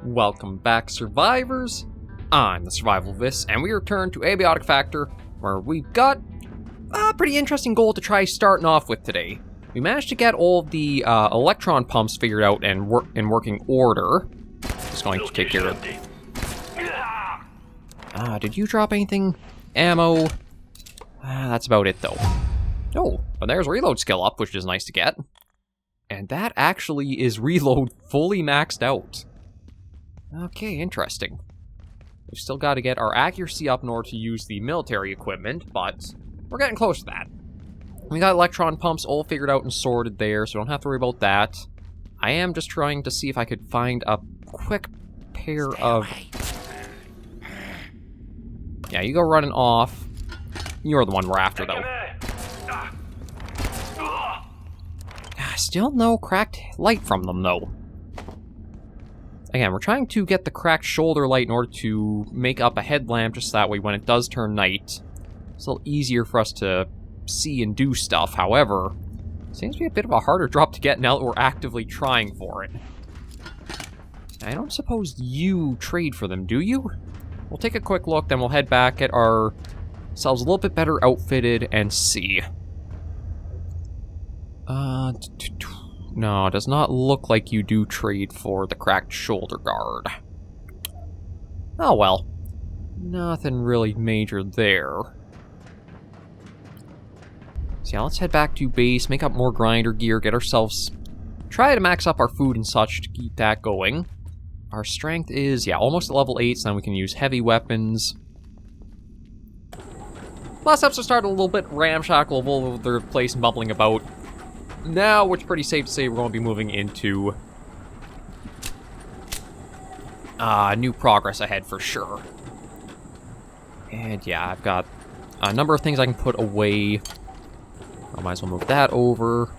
Welcome back, survivors. I'm the Survivalist, and we return to Abiotic Factor, where we've got a pretty interesting goal to try starting off with today. We managed to get all of the electron pumps figured out and in working order. Just going to take care of it. Did you drop anything? Ammo? That's about it, though. Oh, but there's reload skill up, which is nice to get. And that actually is reload fully maxed out. Okay, interesting. We've still got to get our accuracy up in order to use the military equipment, but we're getting close to that. We got electron pumps all figured out and sorted there, so we don't have to worry about that. I am just trying to see if I could find a quick pair of... Yeah, you go running off. You're the one we're after, though. Still no cracked light from them, though. Again, we're trying to get the cracked shoulder light in order to make up a headlamp, just that way when it does turn night, it's a little easier for us to see and do stuff. However, it seems to be a bit of a harder drop to get now that we're actively trying for it. I don't suppose you trade for them, do you? We'll take a quick look, then we'll head back, get ourselves a little bit better outfitted, and see. No, it does not look like you do trade for the cracked shoulder guard. Oh well. Nothing really major there. So yeah, let's head back to base, make up more grinder gear, get ourselves... Try to max up our food and such to keep that going. Our strength is, yeah, almost at level 8, so then we can use heavy weapons. Last episode started a little bit ramshackle, all over the place and bubbling about. Now, it's pretty safe to say we're going to be moving into new progress ahead for sure. And yeah, I've got a number of things I can put away. I might as well move that over.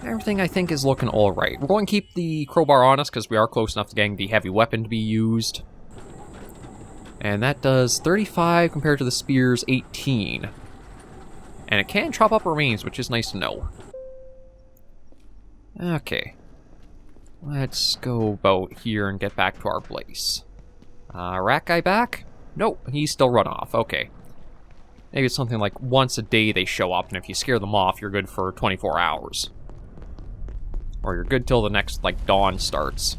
Everything I think is looking alright. We're going to keep the crowbar on us because we are close enough to getting the heavy weapon to be used. And that does 35 compared to the spear's 18. And it can chop up remains, which is nice to know. Okay. Let's go about here and get back to our place. Rat guy back? Nope, he's still run off. Okay. Maybe it's something like once a day they show up, and if you scare them off, you're good for 24 hours. Or you're good till the next, like, dawn starts.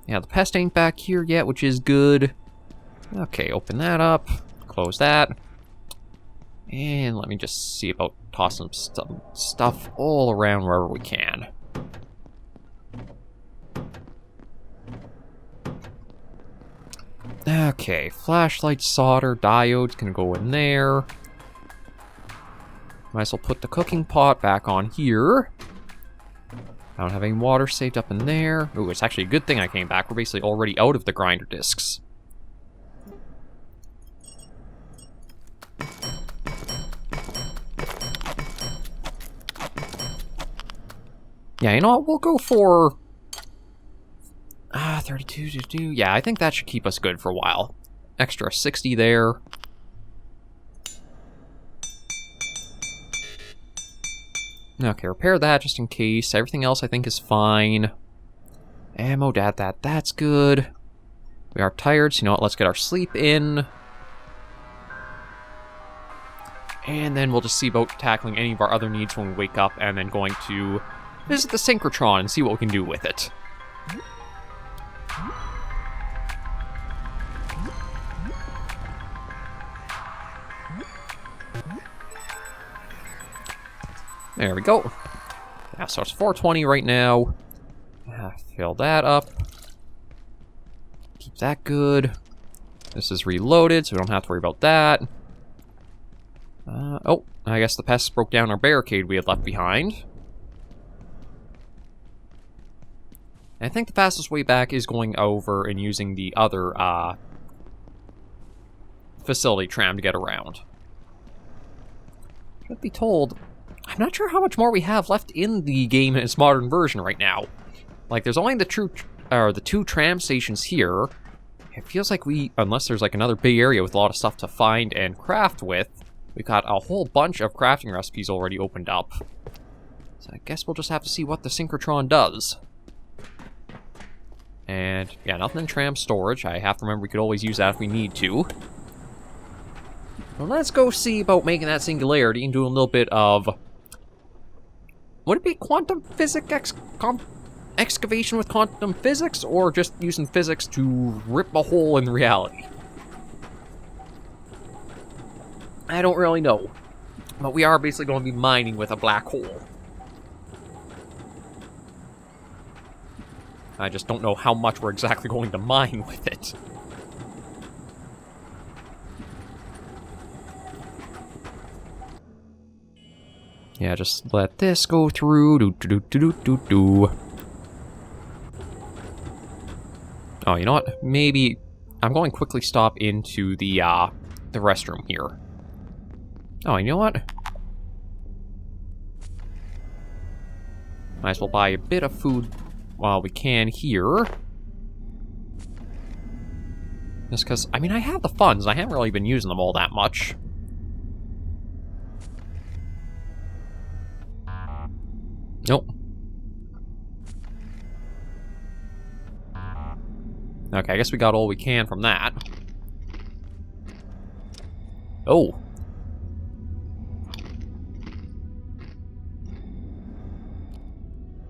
Yeah, the pest ain't back here yet, which is good. Okay, open that up, close that, and let me just see about tossing some stuff all around wherever we can. Okay, flashlight, solder, diodes can go in there. Might as well put the cooking pot back on here. I don't have any water saved up in there. Ooh, it's actually a good thing I came back. We're basically already out of the grinder discs. Yeah, you know what? We'll go for... 32 to do. Yeah, I think that should keep us good for a while. Extra 60 there. Okay, repair that just in case. Everything else I think is fine. Ammo, that's good. We are tired, so you know what? Let's get our sleep in. And then we'll just see about tackling any of our other needs when we wake up, and then going to visit the synchrotron and see what we can do with it. There we go. Yeah, so it's 420 right now. Fill that up. Keep that good. This is reloaded, so we don't have to worry about that. Oh, I guess the pests broke down our barricade we had left behind. I think the fastest way back is going over and using the other facility tram to get around. Truth be told, I'm not sure how much more we have left in the game in its modern version right now. Like, there's only the two tram stations here. It feels like unless there's like another big area with a lot of stuff to find and craft with, we've got a whole bunch of crafting recipes already opened up. So I guess we'll just have to see what the synchrotron does. And, yeah, nothing in tram storage. I have to remember we could always use that if we need to. Well, let's go see about making that singularity and doing a little bit of... Would it be quantum physics excavation with quantum physics, or just using physics to rip a hole in reality? I don't really know. But we are basically going to be mining with a black hole. I just don't know how much we're exactly going to mine with it. Yeah, just let this go through. Oh, you know what? Maybe I'm going to quickly stop into the restroom here. Oh, you know what? Might as well buy a bit of food while we can here. Just because, I mean, I have the funds. I haven't really been using them all that much. Nope. Okay, I guess we got all we can from that. Oh.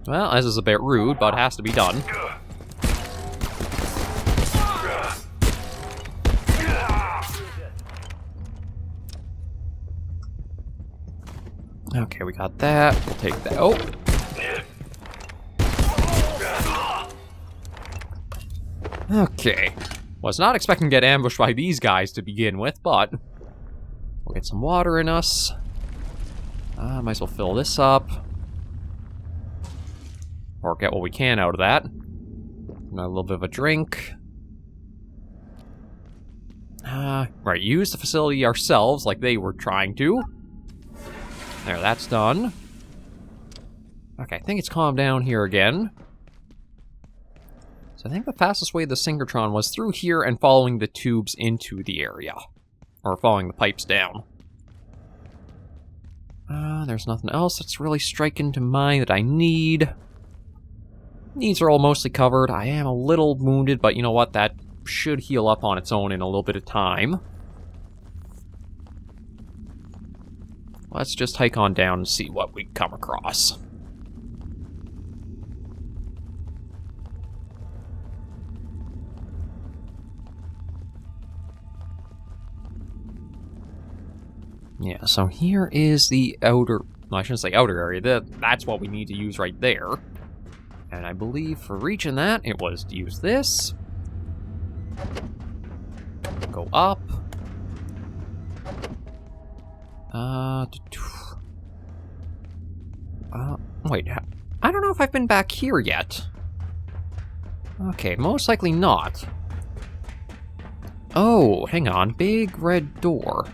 Well, this is a bit rude, but it has to be done. Okay, we got that. We'll take that. Oh! Okay. Was not expecting to get ambushed by these guys to begin with, but... We'll get some water in us. Might as well fill this up. Or get what we can out of that. And a little bit of a drink. Right, use the facility ourselves like they were trying to. There, that's done. Okay, I think it's calmed down here again. So I think the fastest way to the synchrotron was through here and following the tubes into the area. Or following the pipes down. There's nothing else that's really striking to mind that I need. Needs are all mostly covered. I am a little wounded, but you know what? That should heal up on its own in a little bit of time. Let's just hike on down and see what we come across. Yeah, so here is the outer... Well, I shouldn't say outer area. That's what we need to use right there. And I believe for reaching that, it was to use this. Go up. Wait, I don't know if I've been back here yet. Okay, most likely not. Oh, hang on. Big red door.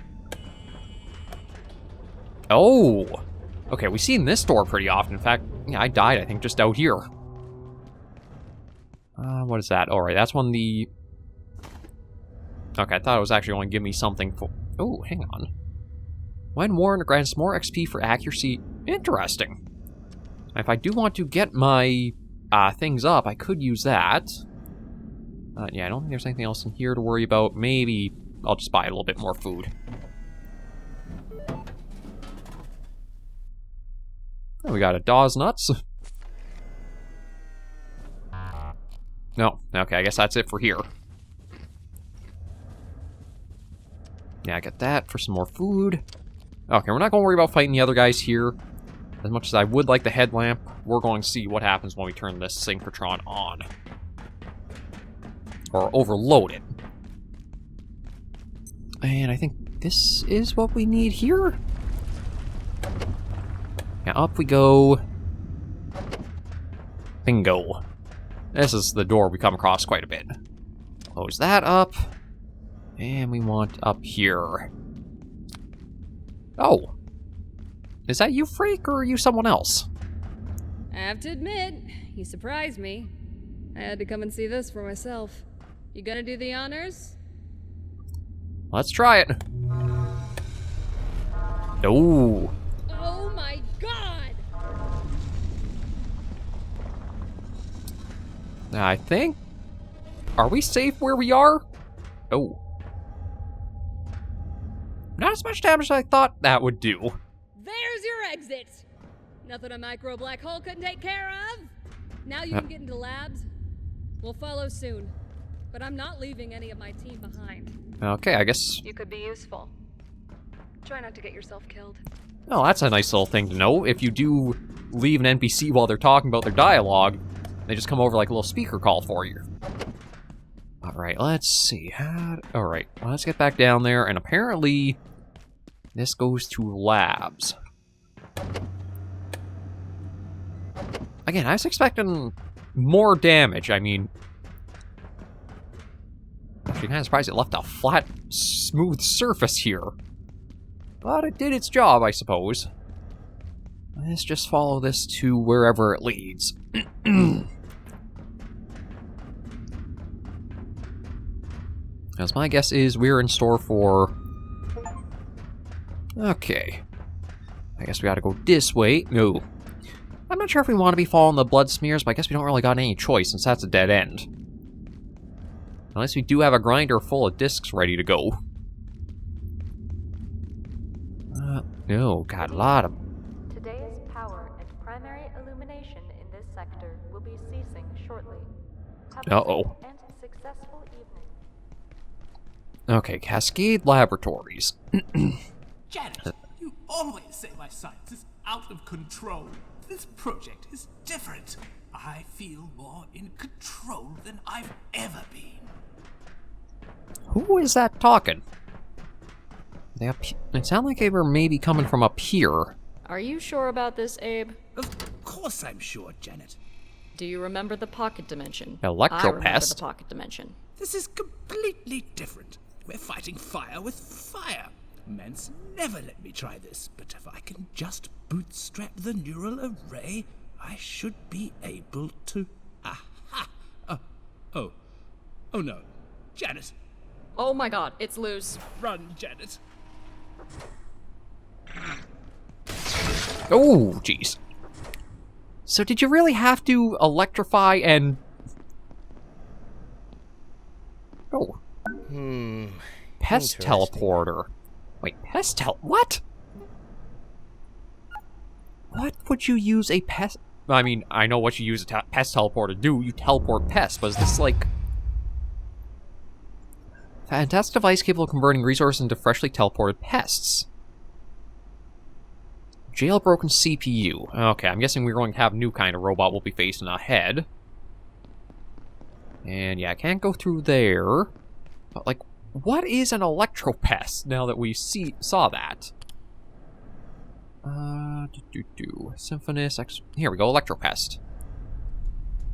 Oh! Okay, we've seen this door pretty often. In fact, yeah, I died, I think, just out here. What is that? Alright, that's one of the... Okay, I thought it was actually going to give me something for... Oh, hang on. When worn, it grants more XP for accuracy. Interesting. If I do want to get my things up, I could use that. Yeah, I don't think there's anything else in here to worry about. Maybe I'll just buy a little bit more food. Oh, we got a Dawes nuts. No, okay, I guess that's it for here. Yeah, I got that for some more food. Okay, we're not going to worry about fighting the other guys here. As much as I would like the headlamp, we're going to see what happens when we turn this synchrotron on. Or overload it. And I think this is what we need here. Now up we go. Bingo. This is the door we come across quite a bit. Close that up. And we want up here. Oh. Is that you, Freak, or are you someone else? I have to admit, you surprised me. I had to come and see this for myself. You gonna do the honors? Let's try it. Oh. Oh my god! I think... Are we safe where we are? Oh. Not as much damage as I thought that would do. There's your exit! Nothing a micro black hole couldn't take care of! Now you can get into labs. We'll follow soon. But I'm not leaving any of my team behind. Okay, I guess... You could be useful. Try not to get yourself killed. Oh, that's a nice little thing to know. If you do leave an NPC while they're talking about their dialogue, they just come over like a little speaker call for you. Alright, let's see. Alright, let's get back down there, and apparently this goes to labs. Again, I was expecting more damage. I mean, actually kind of surprised it left a flat, smooth surface here. But it did its job, I suppose. Let's just follow this to wherever it leads. As my guess is, we're in store for... Okay. I guess we gotta go this way. No. I'm not sure if we want to be following the blood smears, but I guess we don't really got any choice since that's a dead end. Unless we do have a grinder full of discs ready to go. No, got a lot of... Today's power and primary illumination in this sector will be ceasing shortly. Have a safe and successful evening. Okay, Cascade Laboratories. Janet, you always say my science is out of control. This project is different. I feel more in control than I've ever been. Who is that talking? It sounded like they were maybe coming from up here. Are you sure about this, Abe? Of course I'm sure, Janet. Do you remember the pocket dimension? I Electropest? remember the pocket dimension. This is completely different. We're fighting fire with fire. Mance never let me try this, but if I can just bootstrap the neural array, I should be able to... Aha! Oh no. Janet, Oh my god, it's loose. run, Janet. Oh, jeez. So did you really have to electrify and... Oh. Pest teleporter. Wait, what? What would you use a pest... I mean, I know what you use a pest teleporter to do. You teleport pests, but is this like... Fantastic device capable of converting resources into freshly teleported pests. Jailbroken CPU. Okay, I'm guessing we're going to have a new kind of robot we'll be facing ahead. And yeah, I can't go through there. But like, what is an electropest now that we saw that? Symphonist, here we go, electropest.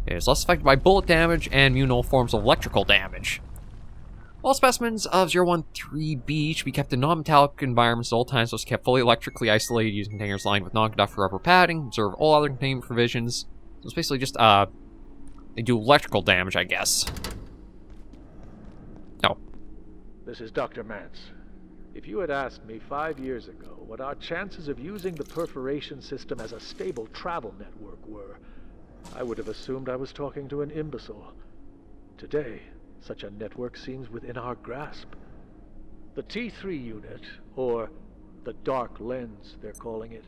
It is less affected by bullet damage and immune to all forms of electrical damage. All specimens of 013B should be kept in non-metallic environments at all times, those kept fully electrically isolated using containers lined with non-conductor rubber padding. Observe all other containment provisions. So it's basically just, they do electrical damage, I guess. Oh. This is Dr. Mance. If you had asked me 5 years ago what our chances of using the perforation system as a stable travel network were, I would have assumed I was talking to an imbecile. Today, such a network seems within our grasp. The T3 unit, or the dark lens they're calling it,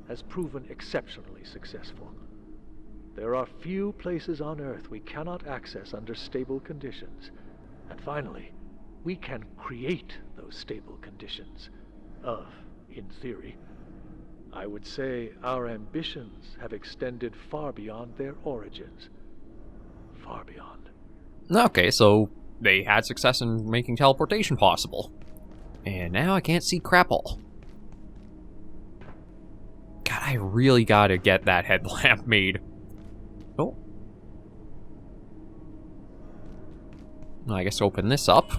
has proven exceptionally successful. There are few places on Earth we cannot access under stable conditions. And finally, we can create those stable conditions. In theory. I would say our ambitions have extended far beyond their origins. Far beyond. Okay, so they had success in making teleportation possible. And now I can't see crap all. God, I really gotta get that headlamp made. Oh. I guess open this up.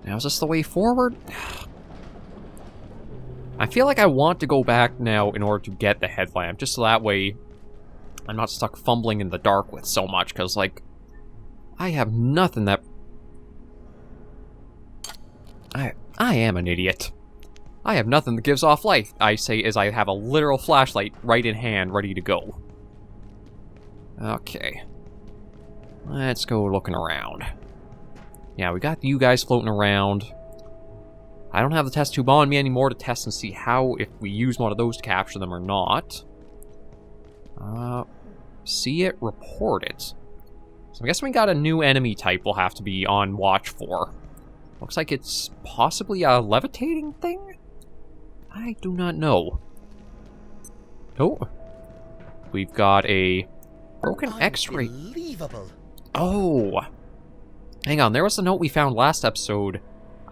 Now is this the way forward? I feel like I want to go back now in order to get the headlamp, just so that way I'm not stuck fumbling in the dark with so much, because, like, I have nothing that... I am an idiot. I have nothing that gives off light, I say, as I have a literal flashlight right in hand, ready to go. Okay. Let's go looking around. Yeah, we got you guys floating around. I don't have the test tube on me anymore to test and see how, if we use one of those to capture them or not. See it, report it. So I'm guessing we got a new enemy type we'll have to be on watch for. Looks like it's possibly a levitating thing? I do not know. Oh. We've got a broken X-ray. Unbelievable. Oh. Hang on, there was a note we found last episode.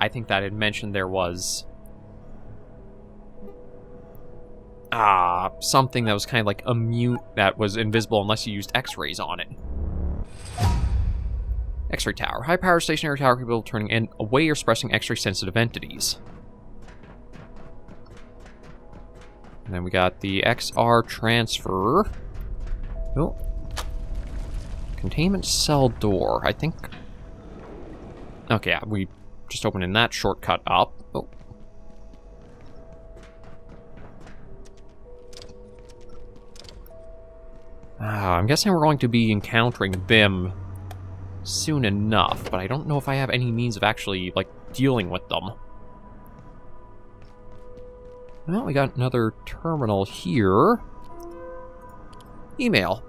I think that had mentioned there was... something that was kind of like immune, that was invisible unless you used X-rays on it. X-ray tower. High-powered stationary tower capable of turning away or suppressing X-ray sensitive entities. And then we got the XR transfer. Oh. Containment cell door. I think... Okay, yeah, we just opening that shortcut up. Oh. I'm guessing we're going to be encountering them soon enough, but I don't know if I have any means of actually, like, dealing with them. Well, we got another terminal here. Email.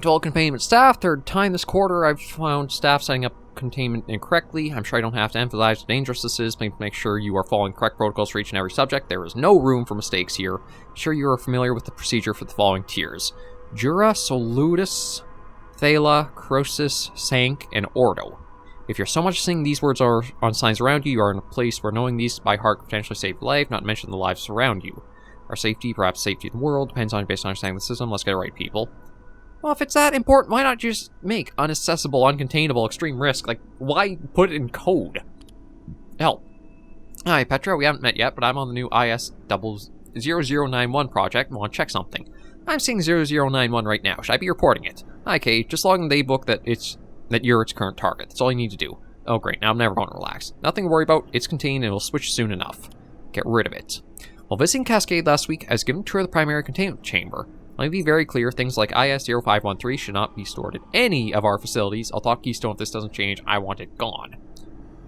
To all containment staff, third time this quarter I've found staff setting up containment incorrectly. I'm sure I don't have to emphasize how dangerous this is. Make sure you are following correct protocols for each and every subject. There is no room for mistakes here. Be sure you are familiar with the procedure for the following tiers. Jura, Solutus, Thala, Croesus, Sank, and Ordo. If you're so much seeing these words are on signs around you, you are in a place where knowing these by heart could potentially save your life, not to mention the lives around you. Our safety, perhaps safety of the world, depends on based on understanding the system. Let's get it right, people. Well, if it's that important, why not just make unaccessible, uncontainable, extreme risk? Like, why put it in code? Hell. Hi, Petra, we haven't met yet, but I'm on the new IS0091 project and want to check something. I'm seeing 0091 right now. Should I be reporting it? Hi, Kate. Just log in the daybook that you're its current target. That's all you need to do. Oh, great. Now I'm never going to relax. Nothing to worry about. It's contained and it'll switch soon enough. Get rid of it. While visiting Cascade last week, I was given a tour of the primary containment chamber. Let me be very clear, things like IS-0513 should not be stored at any of our facilities. I'll talk Keystone if this doesn't change. I want it gone.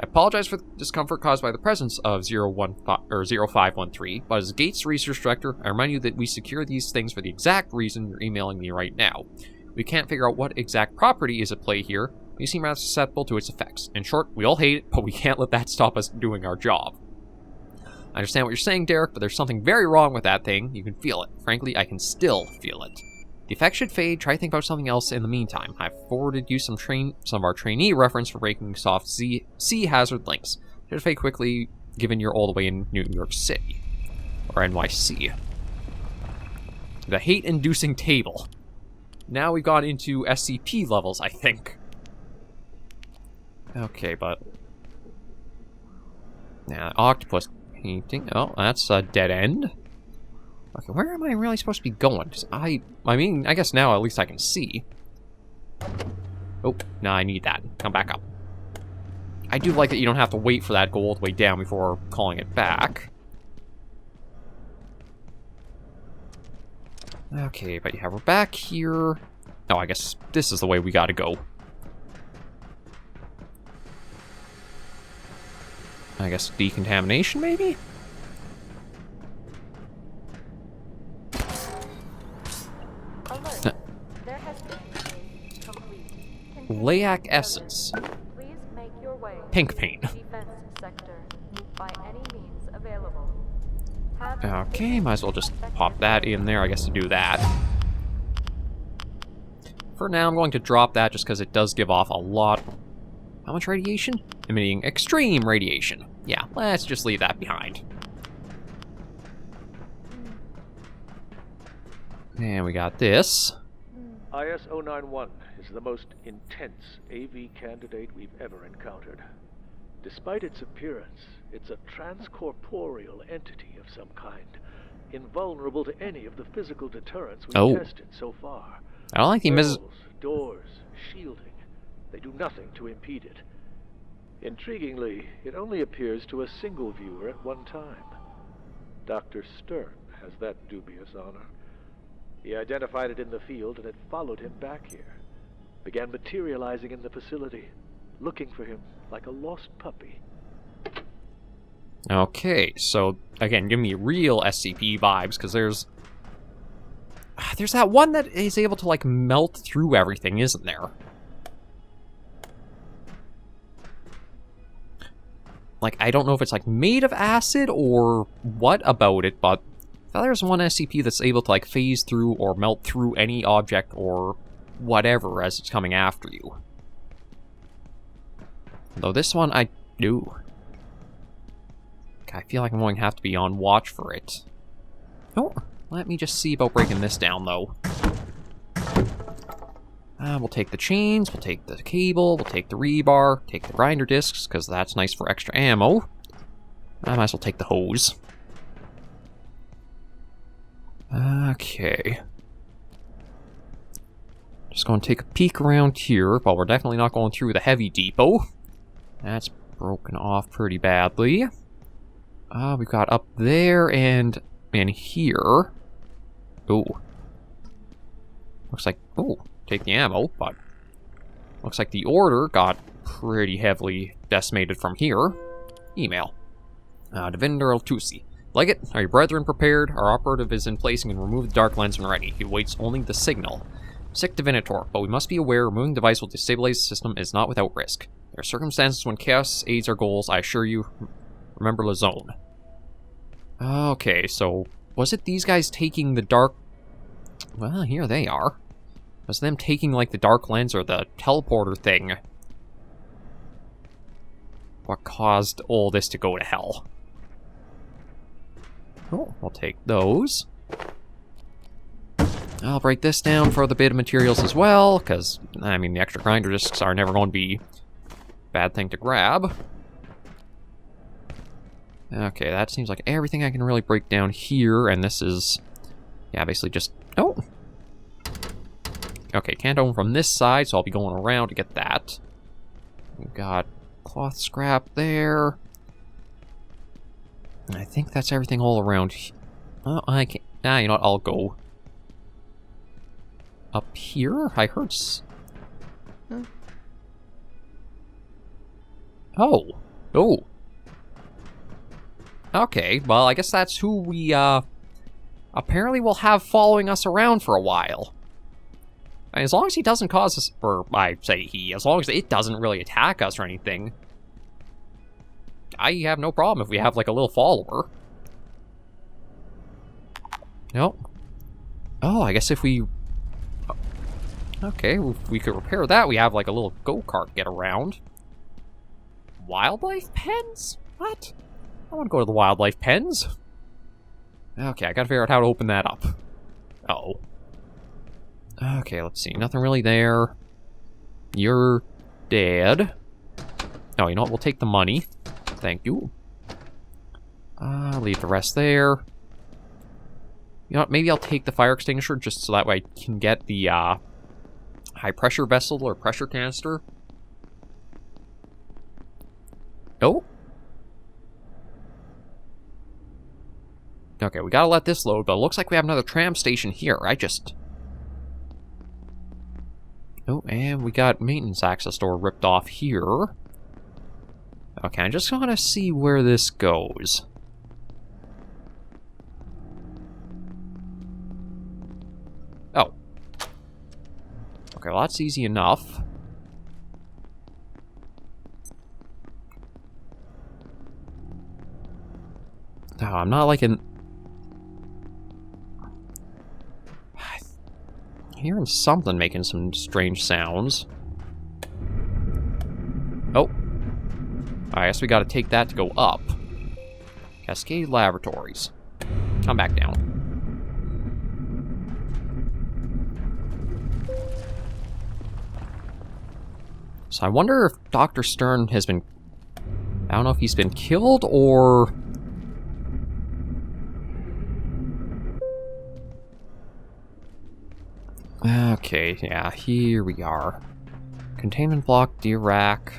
I apologize for the discomfort caused by the presence of 0513, but as Gates Research Director, I remind you that we secure these things for the exact reason you're emailing me right now. We can't figure out what exact property is at play here. We seem rather susceptible to its effects. In short, we all hate it, but we can't let that stop us doing our job. I understand what you're saying, Derek, but there's something very wrong with that thing. You can feel it. Frankly, I can still feel it. The effect should fade. Try to think about something else in the meantime. I've forwarded you some of our trainee reference for breaking soft sea hazard links. Should fade quickly, given you're all the way in New York City. Or NYC. The hate-inducing table. Now we've got into SCP levels, I think. Okay, but... Now, octopus painting. Oh, that's a dead end. Okay, where am I really supposed to be going? 'Cause I mean, I guess now at least I can see. Oh, no, I need that. Come back up. I do like that you don't have to wait for that to go all the way down before calling it back. Okay, but yeah, we're back here. Oh, I guess this is the way we gotta go. I guess decontamination, maybe? Alert. There has been a complete Laic essence. Please make your way Pink paint. to the defense sector by any means available. Have Okay, might as well just pop that in there, I guess, to do that. For now, I'm going to drop that just because it does give off a lot. How much radiation? Emitting extreme radiation. Yeah, let's just leave that behind. And we got this. IS-091 is the most intense AV candidate we've ever encountered. Despite its appearance, it's a transcorporeal entity of some kind, invulnerable to any of the physical deterrents we've tested so far. I don't like the Walls, doors, shielding. They do nothing to impede it. Intriguingly, it only appears to a single viewer at one time. Dr. Stern has that dubious honor. He identified it in the field and it followed him back here. Began materializing in the facility, looking for him like a lost puppy. Okay, so, again, give me real SCP vibes, because there's that one that is able to, like, melt through everything, isn't there? Like, I don't know if it's, like, made of acid or what about it, but I thought there's one SCP that's able to, like, phase through or melt through any object or whatever as it's coming after you. Though this one, I do. I feel like I'm going to have to be on watch for it. Oh, let me just see about breaking this down, though. We'll take the chains, we'll take the cable, we'll take the rebar, take the grinder discs, because that's nice for extra ammo. I might as well take the hose. Okay. Just going to take a peek around here, but we're definitely not going through the heavy depot. That's broken off pretty badly. We've got up there and in here. Ooh. Looks like... Ooh, take the ammo, but... Looks like the order got pretty heavily decimated from here. Email. Devinder Tusi. Legate, are your brethren prepared? Our operative is in place and can remove the dark lens when ready. He awaits only the signal. Sic Divinator, but we must be aware removing the device will destabilize the system is not without risk. There are circumstances when chaos aids our goals, I assure you. Remember La Zone. Okay, so was it these guys taking the dark... Well, here they are. Was them taking, like, the dark lens or the teleporter thing what caused all this to go to hell? Oh, we'll take those. I'll break this down for the bit of materials as well, because, I mean, the extra grinder discs are never going to be a bad thing to grab. Okay, that seems like everything I can really break down here, and this is, yeah, basically just, oh. Okay, can't open from this side, so I'll be going around to get that. We've got cloth scrap there. I think that's everything all around. Oh, I can't, you know what, I'll go up here. I heard Oh. Oh. Okay, well, I guess that's who we, apparently will have following us around for a while. And as long as he doesn't cause us, or I say he, as long as it doesn't really attack us or anything, I have no problem if we have, like, a little follower. Nope. Oh, I guess if we... Okay, if we could repair that, we have, like, a little go-kart to get around. Wildlife pens? What? I want to go to the wildlife pens. Okay, I gotta figure out how to open that up. Uh-oh. Okay, let's see. Nothing really there. You're dead. Oh, you know what? We'll take the money. Thank you. Leave the rest there. You know what? Maybe I'll take the fire extinguisher just so that way I can get the high pressure vessel or pressure canister. Oh. Okay, we gotta let this load, but it looks like we have another tram station here. Oh, and we got maintenance access door ripped off here. Okay, I'm just gonna see where this goes. Oh. Okay, well that's easy enough. Oh, I'm not liking... Hearing something making some strange sounds. Oh. I guess we gotta take that to go up. Cascade Laboratories. Come back down. So I wonder if Dr. Stern has been... I don't know if he's been killed or... Okay, yeah, here we are. Containment block, Dirac.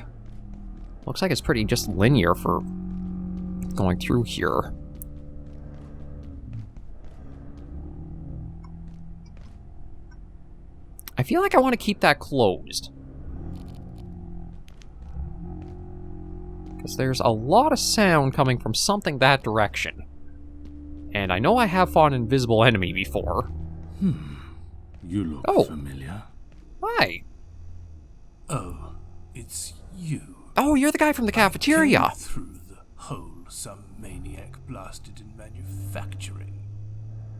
Looks like it's pretty just linear for going through here. feel like I want to keep that closed. Because there's a lot of sound coming from something that direction. And I know I have fought an invisible enemy before. You look familiar. Hi. Oh, it's you. Oh, you're the guy from the cafeteria. I came through the hole some maniac blasted in manufacturing.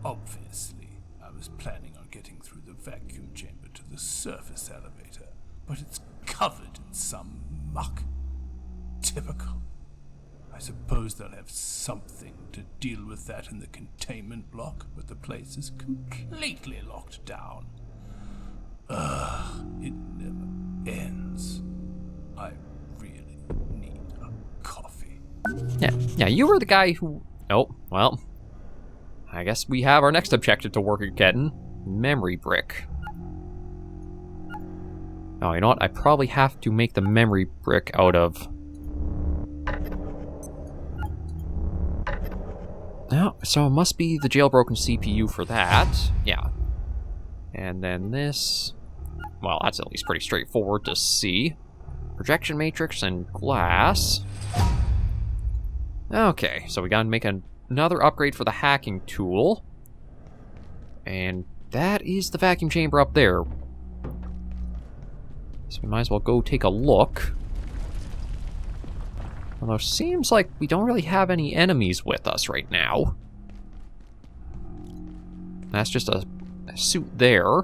Obviously, I was planning on getting through the vacuum chamber to the surface elevator, but it's covered in some muck. Typical. I suppose they'll have something to deal with that in the containment block, but the place is completely locked down. It never ends. I really need a coffee. Yeah, you were the guy who... Oh, well. I guess we have our next objective to work at getting. Memory brick. Oh, you know what? I probably have to make the memory brick out of... No, so it must be the jailbroken CPU for that. Yeah. And then this... Well, that's at least pretty straightforward to see. Projection matrix and glass. Okay, so we gotta make another upgrade for the hacking tool. And that is the vacuum chamber up there. So we might as well go take a look. Although it seems like we don't really have any enemies with us right now. That's just a suit there.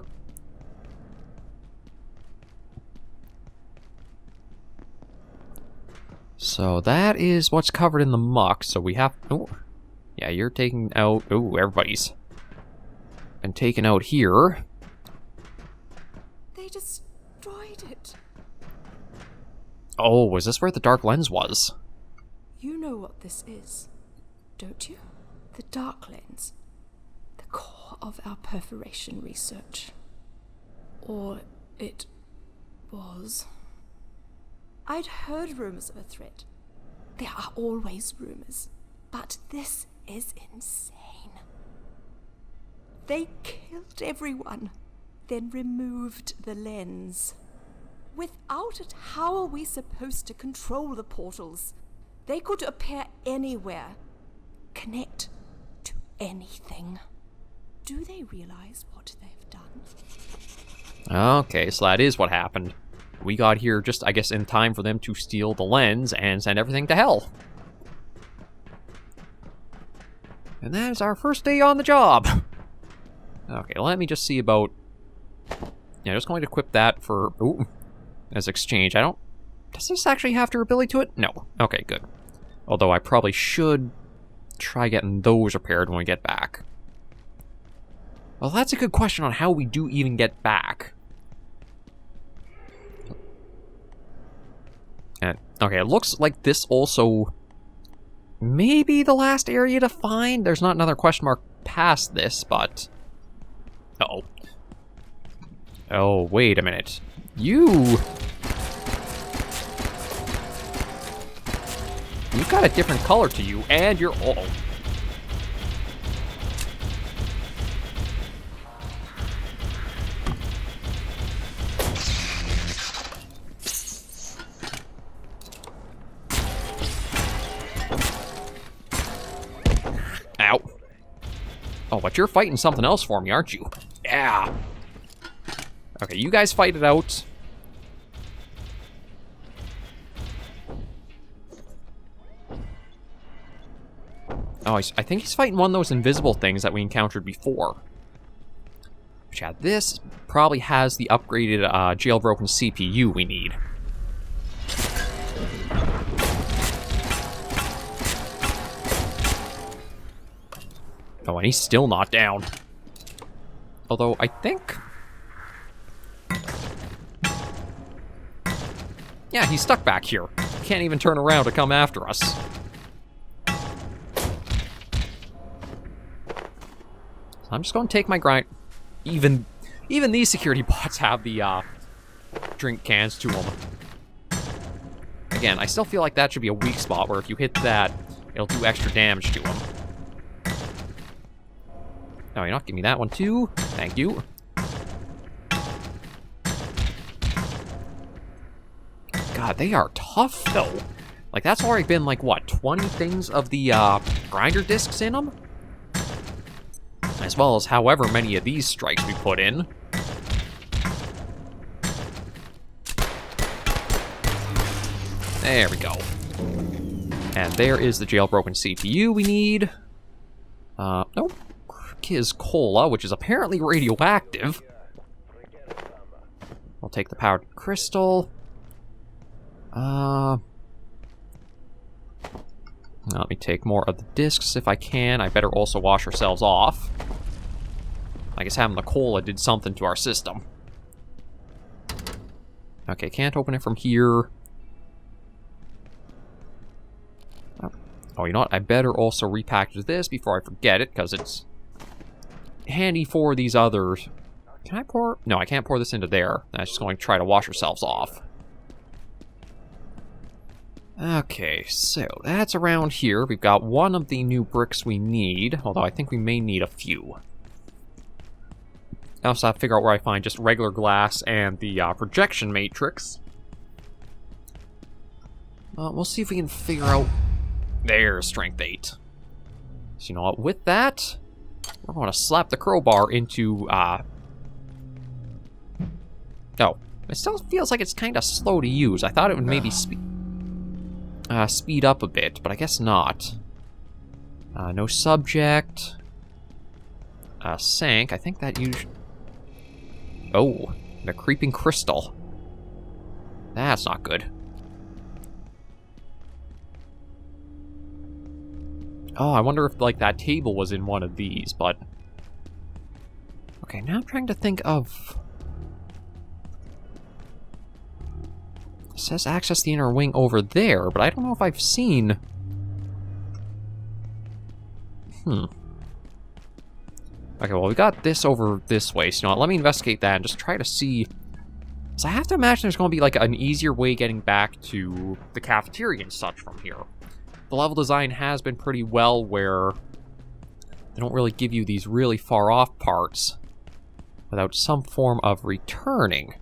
So that is what's covered in the muck, so we have... Oh, yeah, you're taking out... Oh, everybody's been taken out here. They destroyed it. Oh, was this where the dark lens was? You know what this is, don't you? The dark lens. The core of our perforation research. Or it was. I'd heard rumors of a threat. There are always rumors. But this is insane. They killed everyone, then removed the lens. Without it, how are we supposed to control the portals? They could appear anywhere, connect to anything. Do they realize what they've done? Okay, so that is what happened. We got here just, I guess, in time for them to steal the lens and send everything to hell. And that is our first day on the job. Okay, let me just see about... Yeah, just going to equip that for... Ooh, as exchange. I don't... Does this actually have durability to it? No. Okay, good. Although I probably should try getting those repaired when we get back. Well, that's a good question on how we do even get back. And, okay, it looks like this also may be the last area to find. There's not another question mark past this, but... Uh-oh. Oh, wait a minute. You've got a different color to you, and you're... Oh. Ow. Oh, but you're fighting something else for me, aren't you? Yeah. Okay, you guys fight it out. Oh, I think he's fighting one of those invisible things that we encountered before. But yeah, this probably has the upgraded jailbroken CPU we need. Oh, and he's still not down. Although, I think... Yeah, he's stuck back here. Can't even turn around to come after us. I'm just going to take my grind. Even these security bots have the drink cans to them. Again, I still feel like that should be a weak spot where if you hit that, it'll do extra damage to them. No, you're not. Give me that one too. Thank you. God, they are tough, though. Like, that's already been, like, what, 20 things of the grinder discs in them? As well as however many of these strikes we put in. There we go. And there is the jailbroken CPU we need. Nope. Kiz Cola, which is apparently radioactive. I'll take the powered crystal. Let me take more of the discs if I can. I better also wash ourselves off. I guess having the cola did something to our system. Okay, can't open it from here. Oh, you know what? I better also repackage this before I forget it, because it's handy for these others. Can I pour? No, I can't pour this into there. That's just going to try to wash ourselves off. Okay, so that's around here. We've got one of the new bricks we need, although I think we may need a few. I also have to figure out where I find just regular glass and the projection matrix. We'll see if we can figure out... There's strength 8. So you know what, with that, we're going to slap the crowbar into... Oh, it still feels like it's kind of slow to use. I thought it would maybe speed up a bit, but I guess not. No subject. Sank. I think that usually... Oh, the creeping crystal. That's not good. Oh, I wonder if, like, that table was in one of these, but... Okay, now I'm trying to think of... It says access the inner wing over there, but I don't know if I've seen... Okay, well, we got this over this way, so you know what, let me investigate that and just try to see... So I have to imagine there's going to be, like, an easier way getting back to the cafeteria and such from here. The level design has been pretty well where they don't really give you these really far off parts without some form of returning.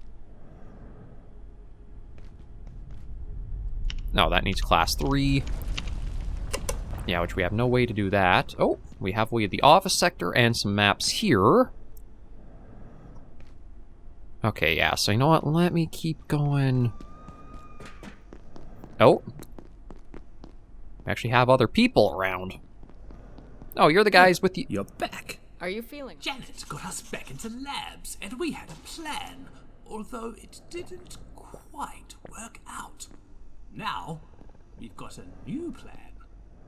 No, that needs class 3. Yeah, which we have no way to do that. Oh, we have way of the office sector and some maps here. Okay, yeah, so you know what? Let me keep going. Oh. We actually have other people around. Oh, you're the guys with the... You're back. Are you feeling? Janet got us back into labs, and we had a plan, although it didn't quite work out. Now, we've got a new plan.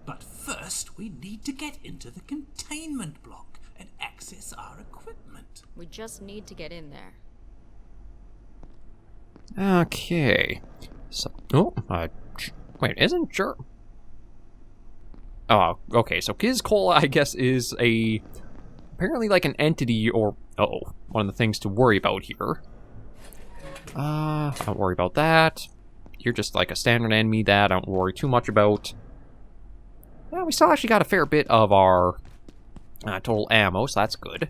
But first, we need to get into the containment block and access our equipment. We just need to get in there. Okay. So... Oh, wait, isn't sure... Oh, okay, so Kiz Cola, I guess, is apparently like an entity, or, one of the things to worry about here. Don't worry about that. You're just like a standard enemy that I don't worry too much about. Well, we still actually got a fair bit of our total ammo, so that's good.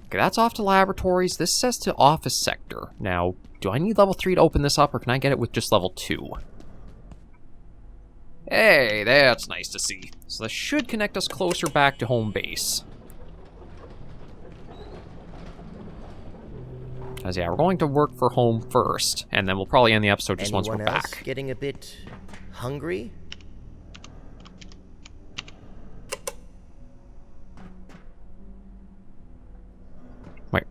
Okay, that's off to laboratories. This says to office sector. Now, do I need level 3 to open this up, or can I get it with just level 2? Hey, that's nice to see. So this should connect us closer back to home base. Because yeah, we're going to work for home first, and then we'll probably end the episode just once we're back. Anyone else getting a bit hungry? Wait,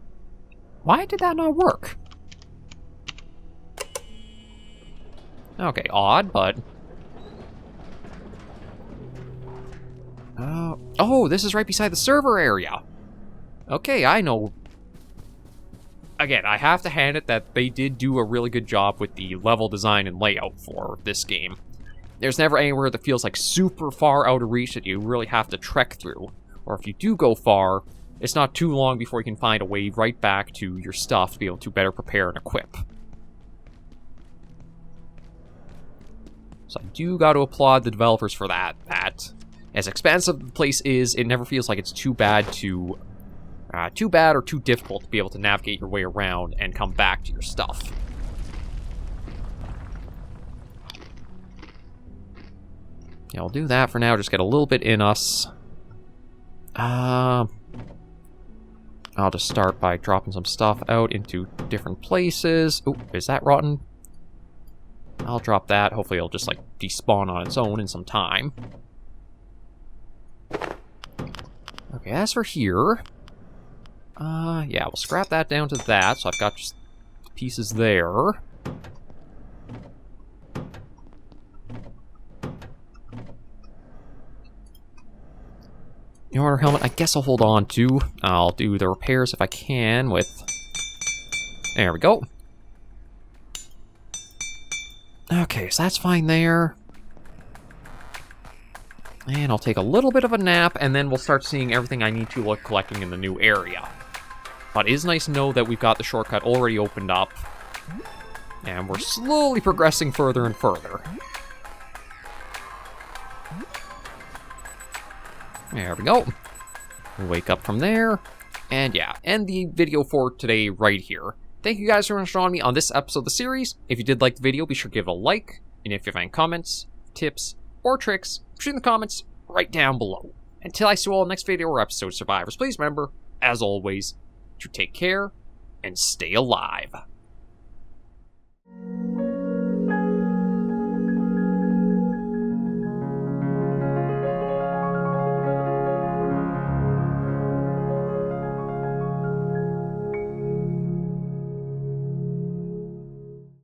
why did that not work? Okay, odd, but... Oh, this is right beside the server area. Okay, I know. Again, I have to hand it that they did do a really good job with the level design and layout for this game. There's never anywhere that feels like super far out of reach that you really have to trek through. Or if you do go far, it's not too long before you can find a way right back to your stuff to be able to better prepare and equip. So I do got to applaud the developers for that. As expansive the place is, it never feels like it's too bad or too difficult to be able to navigate your way around and come back to your stuff. Yeah, we'll do that for now. Just get a little bit in us. I'll just start by dropping some stuff out into different places. Ooh, is that rotten? I'll drop that. Hopefully it'll just, like, despawn on its own in some time. Okay, as for here... yeah, we'll scrap that down to that, so I've got just pieces there. The order helmet, I guess I'll hold on to. I'll do the repairs if I can with... There we go. Okay, so that's fine there. And I'll take a little bit of a nap, and then we'll start seeing everything I need to look collecting in the new area. But it is nice to know that we've got the shortcut already opened up. And we're slowly progressing further and further. There we go. We'll wake up from there. And yeah, end the video for today right here. Thank you guys for joining me on this episode of the series. If you did like the video, be sure to give it a like. And if you have any comments, tips, or tricks, put it in the comments right down below. Until I see you all in the next video or episode of Survivors, please remember, as always, to take care and stay alive.